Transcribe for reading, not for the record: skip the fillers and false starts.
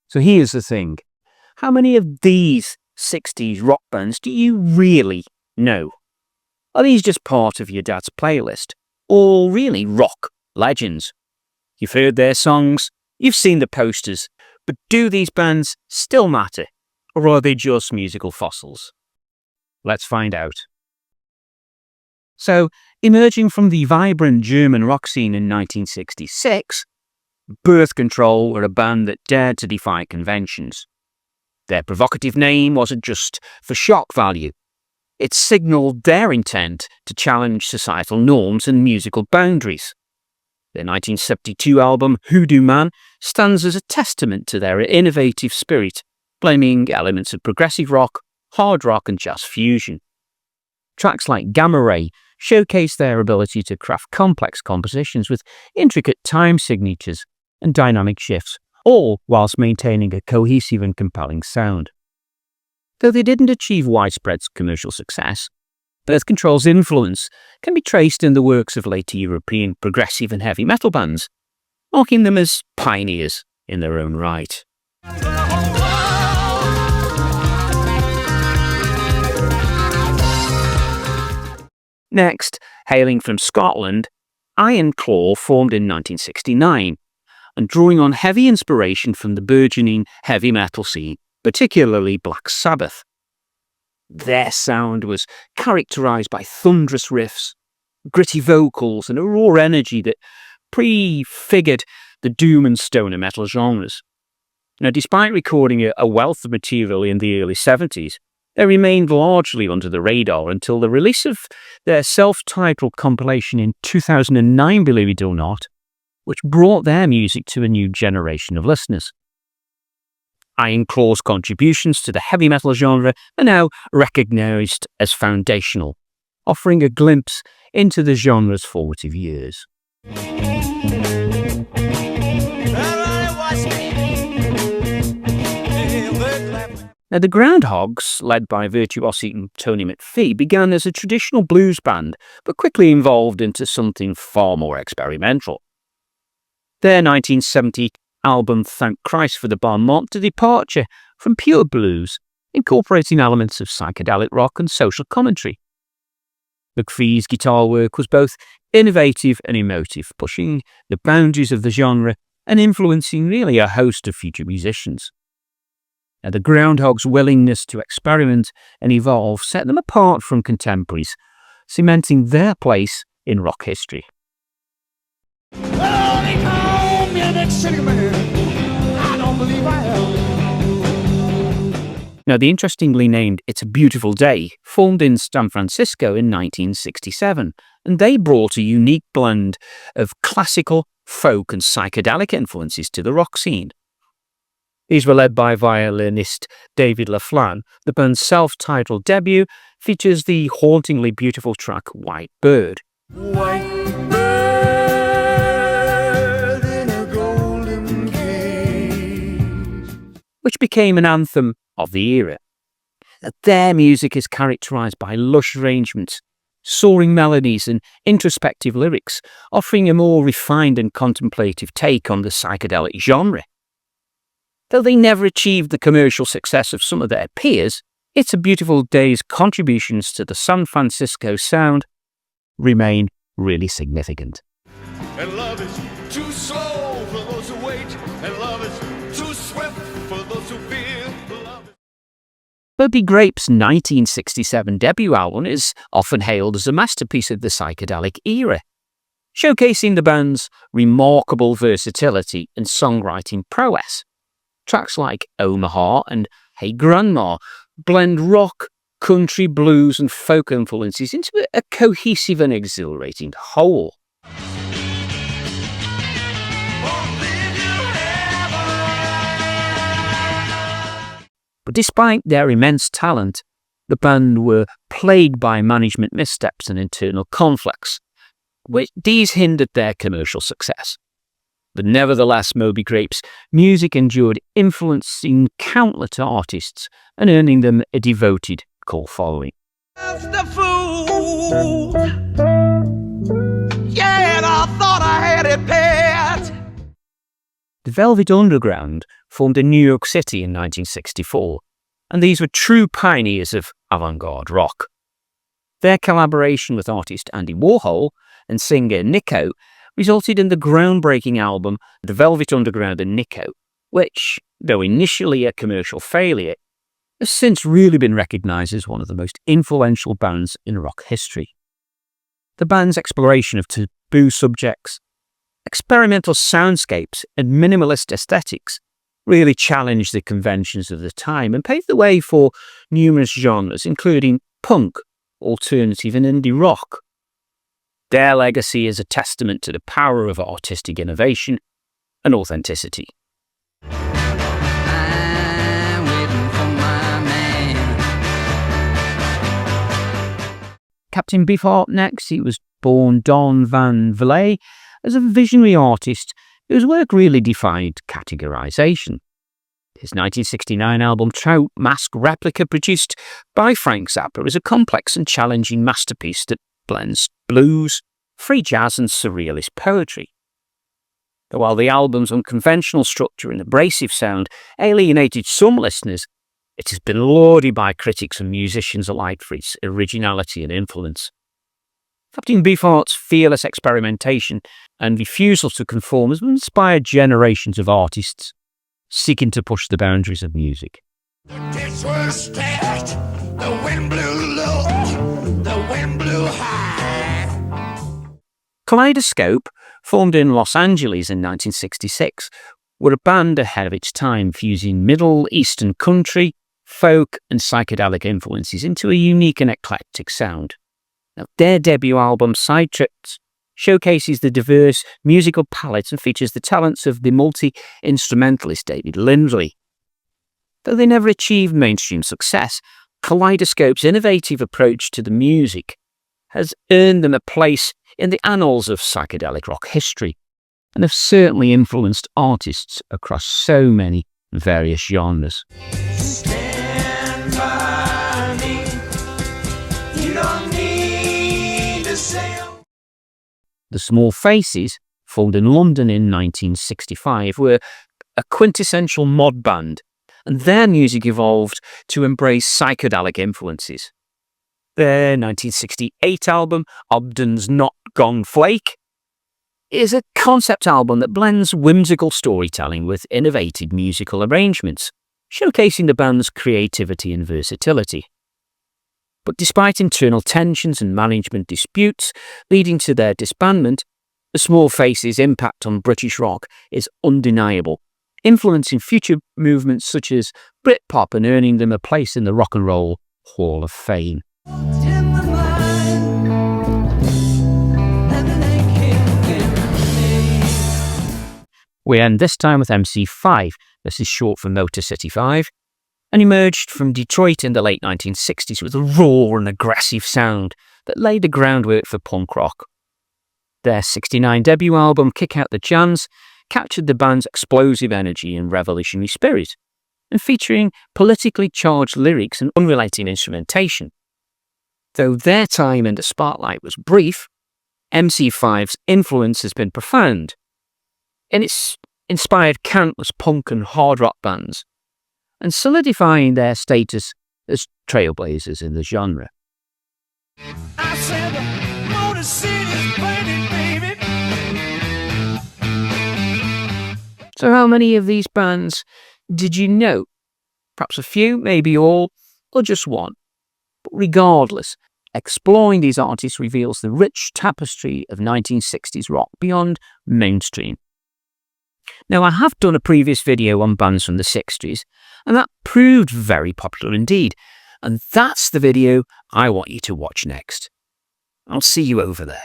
So here's the thing. How many of these 60s rock bands do you really know? Are these just part of your dad's playlist? Or really rock legends? You've heard their songs, you've seen the posters, but do these bands still matter? Or are they just musical fossils? Let's find out. So, emerging from the vibrant German rock scene in 1966, Birth Control were a band that dared to defy conventions. Their provocative name wasn't just for shock value. It signalled their intent to challenge societal norms and musical boundaries. Their 1972 album, Hoodoo Man, stands as a testament to their innovative spirit, blending elements of progressive rock, hard rock and jazz fusion. Tracks like Gamma Ray showcase their ability to craft complex compositions with intricate time signatures and dynamic shifts, all whilst maintaining a cohesive and compelling sound. Though they didn't achieve widespread commercial success, Birth Control's influence can be traced in the works of later European progressive and heavy metal bands, marking them as pioneers in their own right. Next, hailing from Scotland, Iron Claw formed in 1969, and drawing on heavy inspiration from the burgeoning heavy metal scene, particularly Black Sabbath. Their sound was characterised by thunderous riffs, gritty vocals, and a raw energy that prefigured the doom and stoner metal genres. Now, despite recording a wealth of material in the early 70s, they remained largely under the radar until the release of their self-titled compilation in 2009, believe it or not, which brought their music to a new generation of listeners. Iron Claw's contributions to the heavy metal genre are now recognised as foundational, offering a glimpse into the genre's formative years. Now, the Groundhogs, led by virtuosi Tony McPhee, began as a traditional blues band, but quickly evolved into something far more experimental. Their 1970 album Thank Christ for the Band marked a departure from pure blues, incorporating elements of psychedelic rock and social commentary. McPhee's guitar work was both innovative and emotive, pushing the boundaries of the genre and influencing really a host of future musicians. Now, the Groundhogs' willingness to experiment and evolve set them apart from contemporaries, cementing their place in rock history. Well, they call me an ex-city man. I don't believe I am. Now, the interestingly named It's a Beautiful Day formed in San Francisco in 1967, and they brought a unique blend of classical, folk and psychedelic influences to the rock scene. These were led by violinist David LaFlamme. The band's self-titled debut features the hauntingly beautiful track White Bird. White bird in a golden cage, which became an anthem of the era. Their music is characterised by lush arrangements, soaring melodies and introspective lyrics, offering a more refined and contemplative take on the psychedelic genre. Though they never achieved the commercial success of some of their peers, It's a Beautiful Day's contributions to the San Francisco sound remain really significant. and love is too slow for those who wait, and love is too swift for those who fear. Love. Bobby Grape's 1967 debut album is often hailed as a masterpiece of the psychedelic era, showcasing the band's remarkable versatility and songwriting prowess. Tracks like Omaha and Hey Grandma blend rock, country, blues and folk influences into a cohesive and exhilarating whole. But despite their immense talent, the band were plagued by management missteps and internal conflicts, which these hindered their commercial success. But nevertheless, Moby Grape's music endured, influencing countless artists and earning them a devoted cult following. That's the fool. Yeah, and I thought I had it bad. The Velvet Underground formed in New York City in 1964, and these were true pioneers of avant-garde rock. Their collaboration with artist Andy Warhol and singer Nico resulted in the groundbreaking album The Velvet Underground and Nico, which, though initially a commercial failure, has since really been recognised as one of the most influential bands in rock history. The band's exploration of taboo subjects, experimental soundscapes, and minimalist aesthetics really challenged the conventions of the time and paved the way for numerous genres, including punk, alternative, and indie rock. Their legacy is a testament to the power of artistic innovation and authenticity. Captain Beefheart next. He was born Don Van Vliet as a visionary artist whose work really defied categorization. His 1969 album Trout Mask Replica, produced by Frank Zappa, is a complex and challenging masterpiece that blends blues, free jazz and surrealist poetry. While the album's unconventional structure and abrasive sound alienated some listeners, it has been lauded by critics and musicians alike for its originality and influence. Captain Beefheart's fearless experimentation and refusal to conform has inspired generations of artists seeking to push the boundaries of music. The tits were stacked, the wind blew low, the wind blew high. Kaleidoscope, formed in Los Angeles in 1966, were a band ahead of its time, fusing Middle Eastern country, folk and psychedelic influences into a unique and eclectic sound. Now, their debut album, Side Trips, showcases the diverse musical palette and features the talents of the multi-instrumentalist David Lindley. Though they never achieved mainstream success, Kaleidoscope's innovative approach to the music has earned them a place in the annals of psychedelic rock history, and have certainly influenced artists across so many various genres. Stand by me. You don't need to say The Small Faces, formed in London in 1965, were a quintessential mod band, and their music evolved to embrace psychedelic influences. Their 1968 album, Obden's Not Gone Flake, is a concept album that blends whimsical storytelling with innovative musical arrangements, showcasing the band's creativity and versatility. But despite internal tensions and management disputes leading to their disbandment, The Small Faces' impact on British rock is undeniable, influencing future movements such as Britpop and earning them a place in the Rock and Roll Hall of Fame. We end this time with MC5, this is short for Motor City 5, and emerged from Detroit in the late 1960s with a raw and aggressive sound that laid the groundwork for punk rock. Their '69 debut album, Kick Out the Jams, captured the band's explosive energy and revolutionary spirit, and featuring politically charged lyrics and unrelated instrumentation. Though their time in the spotlight was brief, MC5's influence has been profound, and it's inspired countless punk and hard rock bands, and solidifying their status as trailblazers in the genre. I said the Motor City's burning, baby. So how many of these bands did you know? Perhaps a few, maybe all, or just one. But regardless, exploring these artists reveals the rich tapestry of 1960s rock beyond mainstream. Now, I have done a previous video on bands from the 60s, and that proved very popular indeed, and that's the video I want you to watch next. I'll see you over there.